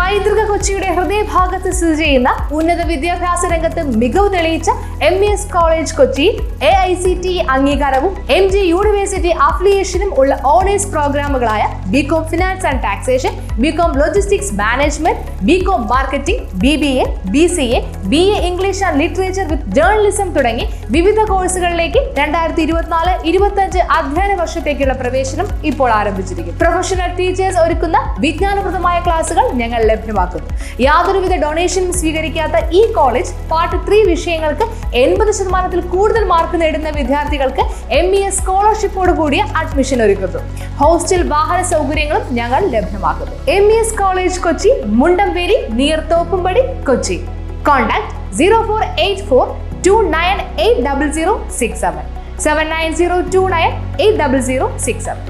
പൈതൃക കൊച്ചിയുടെ ഹൃദയഭാഗത്ത് സ്ഥിതി ചെയ്യുന്ന ഉന്നത വിദ്യാഭ്യാസ രംഗത്ത് മികവ് തെളിയിച്ച MES കോളേജ് കൊച്ചി AICTE അംഗീകാരവും MG യൂണിവേഴ്സിറ്റി അഫിലിയേഷനും ഉള്ള ഓണേഴ്സ് പ്രോഗ്രാമുകളായ BCom finance and taxation, BCom logistics management, BCom marketing, BBA, BCA, BA English and literature with journalism തുടങ്ങി വിവിധ കോഴ്സുകളിലേക്ക് 2024-25 അധ്യയന വർഷത്തേക്കുള്ള പ്രവേശനം ഇപ്പോൾ ആരംഭിച്ചിരിക്കുന്നു. പ്രൊഫഷണൽ ടീച്ചേഴ്സ് ഒരുക്കുന്ന വിജ്ഞാനപ്രദമായ ക്ലാസുകൾ ഞങ്ങൾ ലഭ്യമാക്കുന്നു. യാതൊരുവിധ ഡൊണേഷനും സ്വീകരിക്കാത്ത ഈ കോളേജ് പാർട്ട് 3 വിഷയങ്ങൾക്ക് 80% കൂടുതൽ മാർക്ക് നേടുന്ന വിദ്യാർത്ഥികൾക്ക് MES സ്കോളർഷിപ്പോട് കൂടിയ അഡ്മിഷൻ ഒരുക്കുന്നു. ഹോസ്റ്റൽ വാഹന സൗകര്യങ്ങളും ഞങ്ങൾ ലഭ്യമാക്കുന്നു. MES college Kochi, Mundamveli, near Thoppumpady, Kochi. Contact 0484298067 7902980067.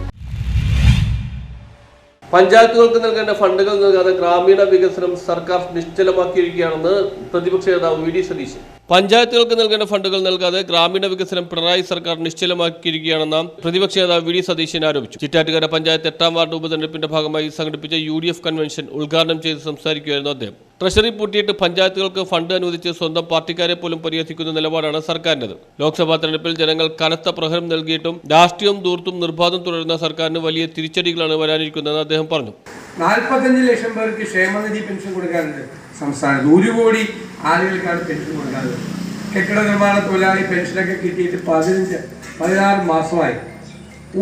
പഞ്ചായത്തുകൾക്ക് നൽകേണ്ട ഫണ്ടുകൾ നൽകാതെ ഗ്രാമീണ വികസനം സർക്കാർ നിശ്ചലമാക്കിയിരിക്കുകയാണെന്ന് പ്രതിപക്ഷ നേതാവ് VD സതീശൻ. പഞ്ചായത്തുകൾക്ക് നൽകേണ്ട ഫണ്ടുകൾ നൽകാതെ ഗ്രാമീണ വികസനം പിണറായി സർക്കാർ നിശ്ചലമാക്കിയിരിക്കുകയാണെന്ന് പ്രതിപക്ഷ നേതാവ് VD സതീശൻ ആരോപിച്ചു. ചിറ്റാറ്റുകര പഞ്ചായത്ത് 8ാം വാർഡ് ഉപതെരഞ്ഞെടുപ്പിന്റെ ഭാഗമായി സംഘടിപ്പിച്ച UDF കൺവെൻഷൻ ഉദ്ഘാടനം ചെയ്ത് സംസാരിക്കുകയായിരുന്നു അദ്ദേഹം. ട്രഷറി പൂട്ടിയിട്ട് പഞ്ചായത്തുകൾക്ക് ഫണ്ട് അനുവദിച്ച് സ്വന്തം പാർട്ടിക്കാരെ പോലും പരിഹസിക്കുന്ന നിലപാടാണ് സർക്കാരിൻ്റെത്. ലോക്സഭാ തെരഞ്ഞെടുപ്പിൽ ജനങ്ങൾ കനത്ത പ്രഹരം നൽകിയിട്ടും രാഷ്ട്രീയവും ദൂർത്തും നിർബാധം തുടരുന്ന സർക്കാരിന് വലിയ തിരിച്ചടികളാണ് വരാനിരിക്കുന്നതെന്ന് അദ്ദേഹം പറഞ്ഞു. 45 ലക്ഷം പേർക്ക് ക്ഷേമനിധി പെൻഷൻ കൊടുക്കാറുണ്ട് സംസ്ഥാനത്ത്. 1 കോടി ആളുകൾക്കാണ് പെൻഷൻ കൊടുക്കാറുള്ളത്. കെട്ടിട നിർമ്മാണ തൊഴിലാളി പെൻഷനൊക്കെ കിട്ടിയിട്ട് 16 മാസമായി.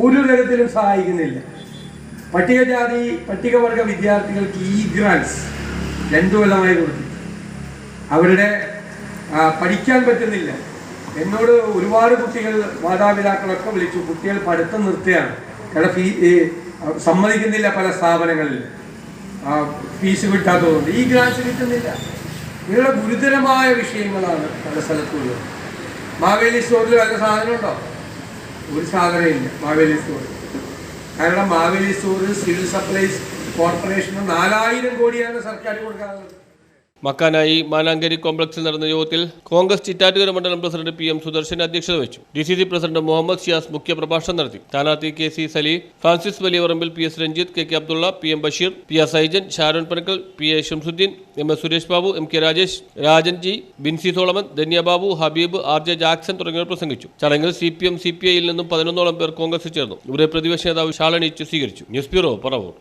ഒരു തരത്തിലും സഹായിക്കുന്നില്ല. പട്ടികജാതി പട്ടികവർഗ വിദ്യാർത്ഥികൾക്ക് ഗ്രാൻസ് 2 കൊല്ലമായി കൊടുത്തു. അവരുടെ പഠിക്കാൻ പറ്റുന്നില്ല. എന്നോട് ഒരുപാട് കുട്ടികൾ മാതാപിതാക്കളൊക്കെ വിളിച്ചു, കുട്ടികൾ പഠിത്തം നിർത്തുകയാണ്, കാരണം സമ്മതിക്കുന്നില്ല. പല സ്ഥാപനങ്ങളിൽ ഫീസ് കിട്ടാത്തതുകൊണ്ട് ഈ ഗ്രാൻസ് കിട്ടുന്നില്ല. ഇങ്ങനെയുള്ള ഗുരുതരമായ വിഷയങ്ങളാണ് പല സ്ഥലത്തുള്ളത്. മാവേലി സ്റ്റോറിൽ വല്ല സാധനം ഉണ്ടോ? ഒരു സാധനമില്ല മാവേലി സ്റ്റോറിൽ. കാരണം മാവേലി സ്റ്റോറിൽ സിവിൽ സപ്ലൈസ് കോർപ്പറേഷന് 4000 കോടിയാണ് സർക്കാർ കൊടുക്കാറുള്ളത്. മക്കാനായി മാനാങ്കേരി കോംപ്ലക്സിൽ നടന്ന യോഗത്തിൽ കോൺഗ്രസ് ചിറ്റാറ്റുകര മണ്ഡലം പ്രസിഡന്റ് PM സുദർശൻ അധ്യക്ഷത വഹിച്ചു. DCC പ്രസിഡന്റ് മുഹമ്മദ് ഷിയാസ് മുഖ്യപ്രഭാഷണം നടത്തി. സ്ഥാനാർത്ഥി KC Sali, Francis Valiyavarambil, PS Ranjith, KK Abdulla, PM Basheer, PR Saijan, Sharon Panakkal, PA Shamsudheen, MS Suresh Babu, MK Rajesh, Rajan G, Binsy Solomon, Dhanya Babu, Habeeb, RJ Jackson തുടങ്ങിയവർ പ്രസംഗിച്ചു. ചടങ്ങിൽ CPM CPI യിൽ നിന്നും 11ഓളം പേർ കോൺഗ്രസിൽ ചേർന്നു. ഇവരെ പ്രതിപക്ഷ നേതാവ് ഷാളണിച്ച് സ്വീകരിച്ചു. News bureau, Paravur.